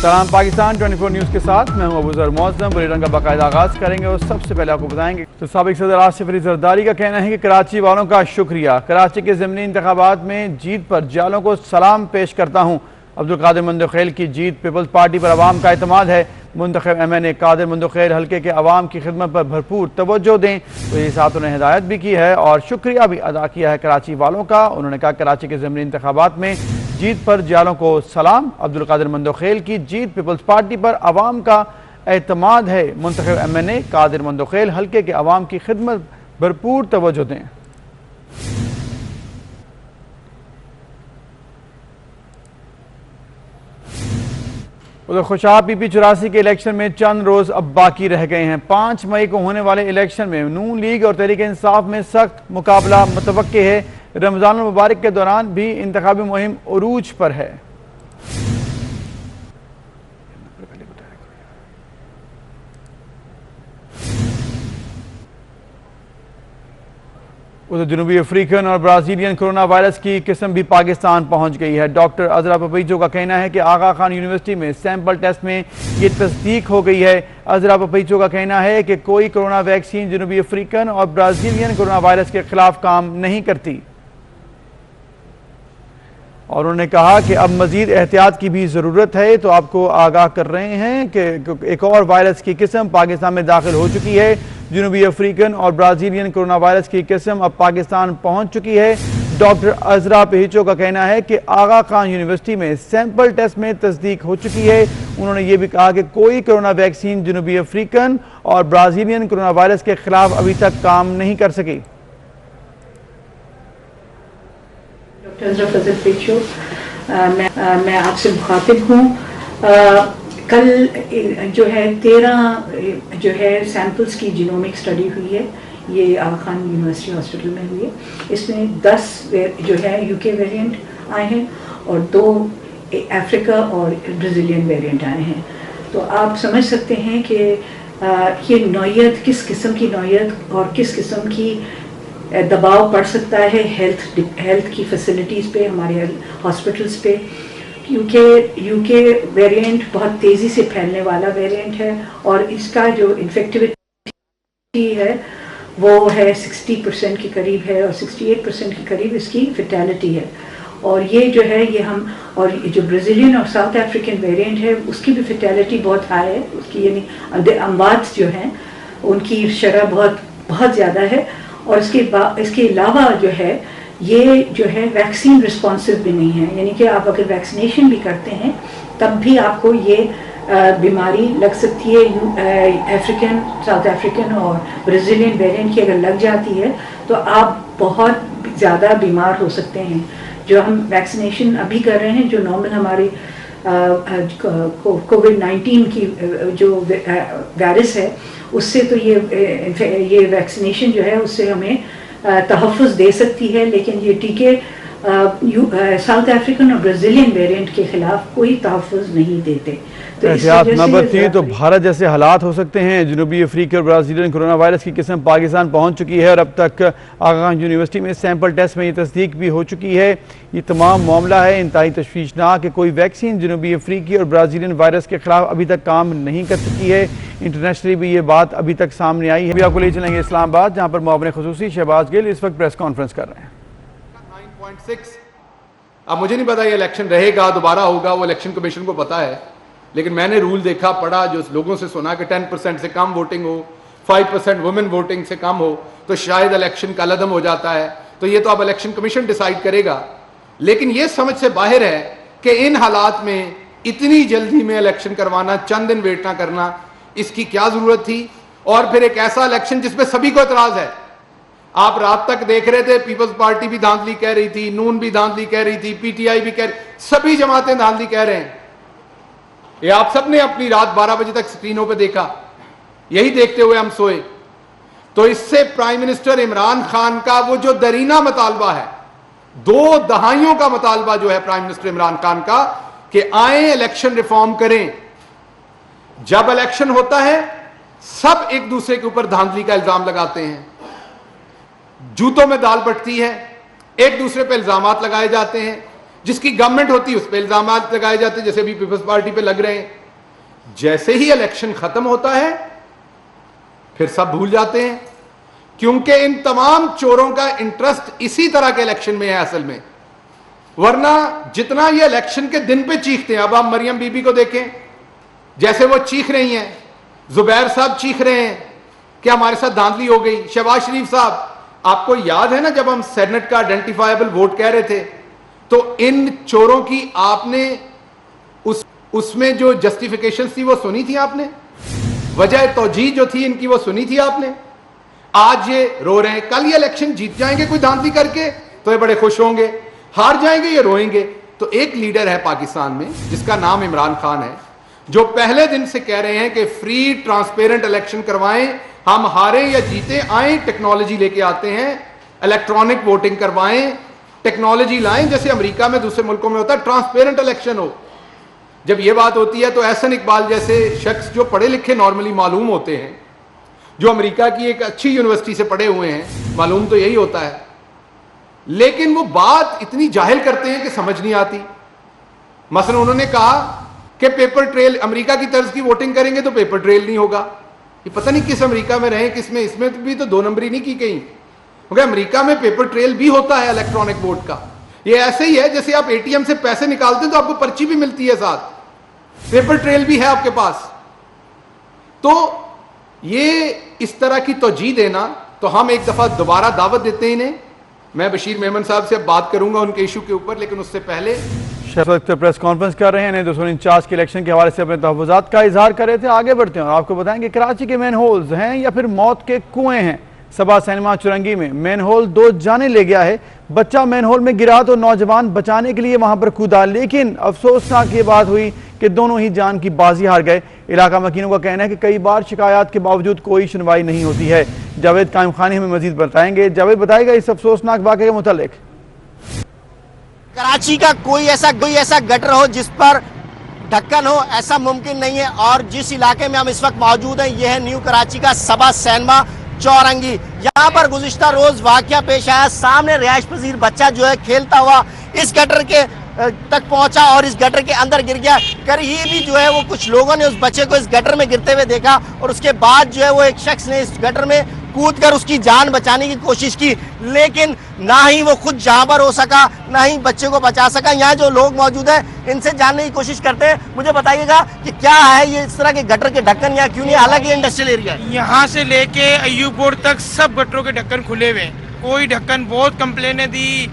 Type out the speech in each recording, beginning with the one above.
سلام پاکستان 24 نیوز کے ساتھ میں ہوں ابو ذر معظم۔ بلیٹن کا باقاعدہ آغاز کریں گے اور سب سے پہلے آپ کو بتائیں گے تو سابق صدر آصف علی زرداری کا کہنا ہے کہ کراچی والوں کا شکریہ، کراچی کے ضمنی انتخابات میں جیت پر جالوں کو سلام پیش کرتا ہوں۔ عبدالقادر مندوخیل کی جیت پیپلز پارٹی پر عوام کا اعتماد ہے۔ منتخب ایم این اے قادر مندوخیل حلقے کے عوام کی خدمت پر بھرپور توجہ دیں، تو یہ ساتھ انہیں ہدایت بھی کی ہے اور شکریہ بھی ادا کیا ہے کراچی والوں کا۔ انہوں نے کہا کراچی کے ضمنی انتخابات میں جیت پر جالوں کو سلام، عبدالقادر مندوخیل کی جیت پیپلز پارٹی پر عوام کا اعتماد ہے۔ منتخب ایم این اے قادر مندوخیل حلقے کے عوام کی خدمت بھرپور توجہ دیں۔ ادھر خوشاب پی پی 84 کے الیکشن میں چند روز اب باقی رہ گئے ہیں۔ 5 مئی کو ہونے والے الیکشن میں نون لیگ اور تحریک انصاف میں سخت مقابلہ متوقع ہے۔ رمضان المبارک کے دوران بھی انتخابی مہم عروج پر ہے۔ ادھر جنوبی افریقن اور برازیلین کرونا وائرس کی قسم بھی پاکستان پہنچ گئی ہے۔ ڈاکٹر عذرا پپیچو کا کہنا ہے کہ آغا خان یونیورسٹی میں سیمپل ٹیسٹ میں یہ تصدیق ہو گئی ہے۔ عذرا پپیچو کا کہنا ہے کہ کوئی کرونا ویکسین جنوبی افریقن اور برازیلین کرونا وائرس کے خلاف کام نہیں کرتی، اور انہوں نے کہا کہ اب مزید احتیاط کی بھی ضرورت ہے۔ تو آپ کو آگاہ کر رہے ہیں کہ ایک اور وائرس کی قسم پاکستان میں داخل ہو چکی ہے۔ جنوبی افریقن اور برازیلین کرونا وائرس کی قسم اب پاکستان پہنچ چکی ہے۔ ڈاکٹر عذرا پپیچو کا کہنا ہے کہ آغا خان یونیورسٹی میں سیمپل ٹیسٹ میں تصدیق ہو چکی ہے۔ انہوں نے یہ بھی کہا کہ کوئی کرونا ویکسین جنوبی افریقن اور برازیلین کرونا وائرس کے خلاف ابھی تک کام نہیں کر سکی۔ میں آپ سے مخاطب ہوں۔ کل جو ہے 13 جو ہے سیمپلز کی جینومک اسٹڈی ہوئی ہے، یہ آغا خان یونیورسٹی ہاسپٹل میں ہوئی ہے۔ اس میں 10 جو ہے یو کے ویرینٹ آئے ہیں اور 2 افریقہ اور برازیلین ویرینٹ آئے ہیں۔ تو آپ سمجھ سکتے ہیں کہ یہ نوعیت کس قسم کی نوعیت اور کس قسم کی دباؤ پڑ سکتا ہے ہیلتھ کی فیسلٹیز پہ، ہمارے ہاسپٹلز پہ، کیونکہ یو کے ویرینٹ بہت تیزی سے پھیلنے والا ویرینٹ ہے اور اس کا جو انفیکٹیوٹی ہے وہ ہے 60% کے قریب ہے اور 68% کے قریب اس کی فیٹیلٹی ہے۔ اور یہ جو ہے یہ ہم اور جو برازیلین اور ساؤتھ افریقن ویرینٹ ہے اس کی بھی فیٹیلٹی بہت ہائی ہے، اس کی یعنی اموات جو ہیں ان کی شرح بہت زیادہ ہے۔ اور اس کے علاوہ جو ہے یہ جو ہے ویکسین رسپانسو بھی نہیں ہے، یعنی کہ آپ اگر ویکسینیشن بھی کرتے ہیں تب بھی آپ کو یہ بیماری لگ سکتی ہے۔ افریقن ساؤتھ افریقن اور برازیلین ویرینٹ کی اگر لگ جاتی ہے تو آپ بہت زیادہ بیمار ہو سکتے ہیں۔ جو ہم ویکسینیشن ابھی کر رہے ہیں، جو نارمل ہمارے کووڈ-19 کی جو وائرس ہے اس سے تو یہ ویکسینیشن جو ہے اس سے ہمیں تحفظ دے سکتی ہے، لیکن یہ ٹیکے ساؤتھ افریقن اور برازیلین ویرینٹ کے خلاف کوئی تحفظ نہیں دیتے۔ احتیاط نہ برتی تو بھارت جیسے حالات ہو سکتے ہیں۔ جنوبی افریقہ اور برازیلین کرونا وائرس کی قسم پاکستان پہنچ چکی ہے اور اب تک آغا خان یونیورسٹی میں سیمپل ٹیسٹ میں یہ تصدیق بھی ہو چکی ہے۔ یہ تمام معاملہ ہے انتہائی تشویشناک کہ کوئی ویکسین جنوبی افریقی اور برازیلین وائرس کے خلاف ابھی تک کام نہیں کر سکی ہے۔ انٹرنیشنلی بھی یہ بات ابھی تک سامنے آئی ہے۔ ابھی آپ کو لے چلیں گے اسلام آباد، جہاں پر معاون خصوصی شہباز گل اس وقت پریس کانفرنس کر رہے ہیں۔ 9.6 اب مجھے نہیں پتا یہ الیکشن رہے گا دوبارہ ہوگا، وہ الیکشن کمیشن کو پتا ہے، لیکن میں نے رول دیکھا پڑھا جو لوگوں سے سنا کہ 10% سے کم ووٹنگ ہو، 5% وومن ووٹنگ سے کم ہو تو شاید الیکشن کا عدم ہو جاتا ہے۔ تو یہ تو اب الیکشن کمیشن ڈیسائیڈ کرے گا، لیکن یہ سمجھ سے باہر ہے کہ ان حالات میں اتنی جلدی میں الیکشن کروانا، چند دن ویٹ نہ کرنا، اس کی کیا ضرورت تھی؟ اور پھر ایک ایسا الیکشن جس پہ سبھی کو اعتراض ہے۔ آپ رات تک دیکھ رہے تھے پیپلز پارٹی بھی دھاندلی کہہ رہی تھی، نون بھی دھاندلی کہہ رہی تھی، پی ٹی آئی بھی کہہ رہی، سبھی جماعتیں دھاندلی کہہ رہے ہیں۔ یہ آپ سب نے اپنی رات 12 بجے تک سکرینوں پہ دیکھا، یہی دیکھتے ہوئے ہم سوئے۔ تو اس سے پرائم منسٹر عمران خان کا وہ جو درینہ مطالبہ ہے، 2 دہائیوں کا مطالبہ جو ہے پرائم منسٹر عمران خان کا کہ آئیں الیکشن ریفارم کریں، جب الیکشن ہوتا ہے سب ایک دوسرے کے اوپر دھاندلی کا الزام لگاتے ہیں، جوتوں میں دال بٹتی ہے، ایک دوسرے پہ الزامات لگائے جاتے ہیں، جس کی گورنمنٹ ہوتی ہے اس پہ الزامات لگائے جاتے ہیں, جیسے بھی پیپلز پارٹی پہ لگ رہے ہیں. جیسے ہی الیکشن ختم ہوتا ہے پھر سب بھول جاتے ہیں, کیونکہ ان تمام چوروں کا انٹرسٹ اسی طرح کے الیکشن میں ہے اصل میں. ورنہ جتنا یہ الیکشن کے دن پہ چیختے ہیں, اب آپ مریم بی بی کو دیکھیں جیسے وہ چیخ رہی ہیں, زبیر صاحب چیخ رہے ہیں کہ ہمارے ساتھ دھاندلی ہو گئی, شہباز شریف صاحب, آپ کو یاد ہے نا جب ہم سینٹ کا آئیڈینٹیفائبل ووٹ کہہ رہے تھے تو ان چوروں کی آپ نے اس میں جو جسٹیفیکیشن تھی وہ سنی تھی آپ نے, وجہ توجیہ جو تھی ان کی وہ سنی تھی آپ نے. آج یہ رو رہے ہیں, کل یہ الیکشن جیت جائیں گے کوئی دھاندلی کر کے تو یہ بڑے خوش ہوں گے, ہار جائیں گے یہ روئیں گے. تو ایک لیڈر ہے پاکستان میں جس کا نام عمران خان ہے, جو پہلے دن سے کہہ رہے ہیں کہ فری ٹرانسپیرنٹ الیکشن کروائیں, ہم ہاریں یا جیتے آئیں ٹیکنالوجی لے کے آتے ہیں, الیکٹرانک ووٹنگ کروائیں, ٹیکنالوجی لائیں جیسے امریکہ میں دوسرے ملکوں میں ہوتا ہے, ٹرانسپیرنٹ الیکشن ہو. جب یہ بات ہوتی ہے تو احسن اقبال جیسے شخص جو پڑھے لکھے نارملی معلوم ہوتے ہیں, جو امریکہ کی ایک اچھی یونیورسٹی سے پڑھے ہوئے ہیں, معلوم تو یہی ہوتا ہے, لیکن وہ بات اتنی جاہل کرتے ہیں کہ سمجھ نہیں آتی. مثلا انہوں نے کہا کہ پیپر ٹریل, امریکہ کی طرز کی ووٹنگ کریں گے تو پیپر ٹریل نہیں ہوگا. یہ پتہ نہیں کس امریکہ میں رہیں کس میں, اس میں بھی تو 2 نمبری نہیں کی کہیں, کیونکہ امریکہ میں پیپر ٹریل بھی ہوتا ہے الیکٹرانک ووٹ کا. یہ ایسے ہی ہے جیسے آپ اے ٹی ایم سے پیسے نکالتے ہیں تو آپ کو پرچی بھی ملتی ہے ساتھ, پیپر ٹریل بھی ہے آپ کے پاس. تو یہ اس طرح کی توجیہ دینا, تو ہم ایک دفعہ دوبارہ دعوت دیتے ہیں انہیں. میں بشیر میمن صاحب سے اب بات کروں گا ان کے ایشو کے اوپر, لیکن اس سے پہلے شہباز پریس کانفرنس کر رہے ہیں, 2049 کے الیکشن کے حوالے سے اپنے تحفظات کا اظہار کر رہے تھے. آگے بڑھتے ہیں اور آپ کو بتائیں کہ کراچی کے مین ہولز ہیں یا پھر موت کے کنویں ہیں. سبا سینما چرنگی میں مین ہول 2 جانے لے گیا ہے. بچہ مین ہول میں گرا تو نوجوان بچانے کے لیے وہاں پر کودا, لیکن افسوسناک یہ بات ہوئی کہ دونوں ہی جان کی بازی ہار گئے. علاقہ مکینوں کا کہنا ہے کہ کئی بار شکایات کے باوجود کوئی سنوائی نہیں ہوتی ہے. جاوید قائم خانی ہمیں مزید بتائیں گے. جاوید بتائے گا اس افسوسناک واقعے کے متعلق. کراچی کا کوئی ایسا گٹر ہو جس پر ڈھکن ہو, ایسا ممکن نہیں ہے. اور جس علاقے میں ہم اس وقت موجود ہیں یہ ہے نیو کراچی کا سبا سینما چورنگی. یہاں پر گزشتہ روز واقعہ پیش آیا, سامنے رہائش پذیر بچہ جو ہے کھیلتا ہوا اس گٹر کے تک پہنچا اور اس گٹر کے اندر گر گیا. قریبی جو ہے وہ کچھ لوگوں نے اس بچے کو اس گٹر میں گرتے ہوئے دیکھا اور اس کے بعد جو ہے وہ ایک شخص نے اس گٹر میں کود کر اس کی جان بچانے کی کوشش کی, لیکن نہ ہی وہ خود جہاں پر ہو سکا نہ ہی بچے کو بچا سکا. یہاں جو لوگ موجود ہیں ان سے جاننے کی کوشش کرتے ہیں. مجھے بتائیے گا کہ کیا ہے یہ اس طرح کے گٹر کے ڈھکن یا کیوں نہیں, حالانکہ یہ انڈسٹریل ایریا ہے. یہاں سے لے کے ایوب پور تک سب گٹروں کے ڈھکن کھلے ہوئے ہیں, کوئی ڈھکن, بہت کمپلینیں دی,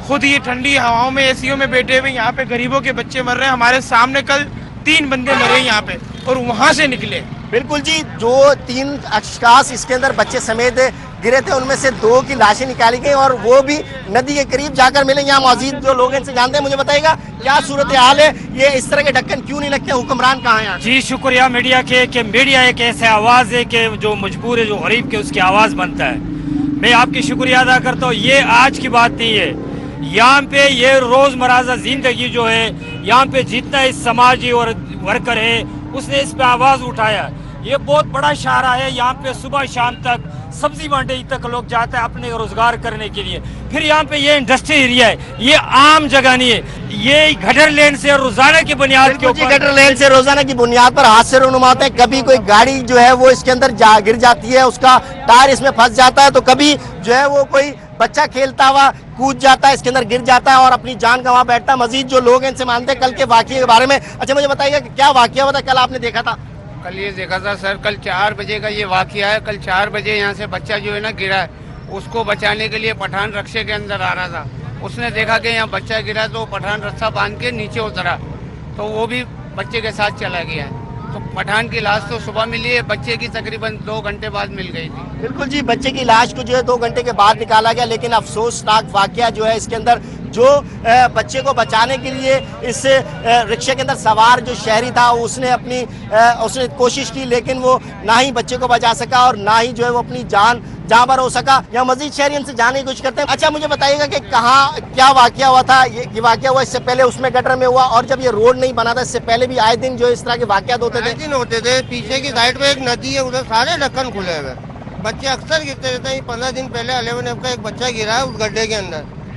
خود یہ ٹھنڈی ہواؤں میں اے سیوں میں بیٹھے ہوئے یہاں پہ غریبوں کے بچے مر رہے ہیں. ہمارے سامنے کل 3 بندے مرے یہاں پہ اور وہاں سے نکلے. بالکل جی, جو 3 اشخاص اس کے اندر بچے سمیت گرے تھے ان میں سے 2 کی لاشیں نکالی گئی اور وہ بھی ندی کے قریب جا کر ملے. یہاں موجود جو لوگ ان سے جانتے ہیں, مجھے بتائیے گا کیا صورتحال ہے, یہ اس طرح کے ڈھکن کیوں نہیں لگتے, حکمران کہاں ہیں؟ جی شکریہ میڈیا کے کہ میڈیا ایک ایسے آواز ہے کہ جو مجبور ہے, جو غریب کے اس کی آواز بنتا ہے. میں آپ کی شکریہ ادا کرتا ہوں. یہ آج کی بات نہیں ہے, یہاں پہ یہ روزمرہ زندگی جو ہے یہاں پہ جتنا اس سماجی اور ورکر ہے اس نے اس پہ آواز اٹھایا. یہ بہت بڑا شاہراہ ہے, یہاں پہ صبح شام تک سبزی منڈی تک لوگ جاتے ہیں اپنے روزگار کرنے کے لیے. پھر یہاں پہ یہ انڈسٹری ایریا ہے, یہ عام جگہ نہیں ہے, یہ گٹر لین سے روزانہ کی بنیاد کے اوپر گٹر لین سے روزانہ کی بنیاد پر حادثے رونما ہوتے ہیں. کبھی کوئی گاڑی جو ہے وہ اس کے اندر گر جاتی ہے, اس کا ٹائر اس میں پھنس جاتا ہے, تو کبھی جو ہے وہ کوئی بچہ کھیلتا ہوا کود جاتا ہے, اس کے اندر گر جاتا ہے اور اپنی جان گنوا بیٹھتا ہے. مزید جو لوگ ہیں ان سے مانتے ہیں کل کے واقعے کے بارے میں. اچھا مجھے بتائیے گا کہ کیا واقعہ ہوا تھا کل آپ نے دیکھا تھا؟ کل یہ دیکھا تھا سر, کل 4 بجے کا یہ واقعہ ہے. کل 4 بجے یہاں سے بچہ جو ہے نا گرا ہے, اس کو بچانے کے لیے پٹھان رکشے کے اندر آ رہا تھا. اس نے دیکھا کہ یہاں بچہ گرا تو پٹھان رسہ باندھ کے نیچے اترا, تو وہ بھی بچے کے ساتھ چلا گیا ہے. تو پٹھان کی لاش تو صبح ملی ہے, بچے کی تقریباً 2 گھنٹے بعد مل گئی تھی. بالکل جی, بچے کی لاش کو جو ہے 2 گھنٹے کے بعد نکالا گیا, لیکن افسوسناک واقعہ جو ہے اس کے اندر جو بچے کو بچانے کے لیے اس رکشے کے اندر سوار جو شہری تھا اس نے کوشش کی, لیکن وہ نہ ہی بچے کو بچا سکا اور نہ ہی جو ہے وہ اپنی جان جہاں پر ہو سکا. یا مزید شہری ان سے جاننے کی کوشش کرتے ہیں. اچھا مجھے بتائیے گا کہ کہاں کیا واقعہ ہوا تھا؟ یہ واقعہ ہوا اس سے پہلے اس میں گٹر میں ہوا, اور جب یہ روڈ نہیں بنا تھا اس سے پہلے بھی آئے دن جو اس طرح کے واقعات ہوتے تھے. پیچھے کی سائڈ پہ ایک ندی ہے, ادھر سارے ڈھکن کھلے ہوئے, بچے اکثر گرتے رہتے ہیں. 15 دن پہلے 11 کا ایک بچہ گرا ہے اس گڈھے کے اندر,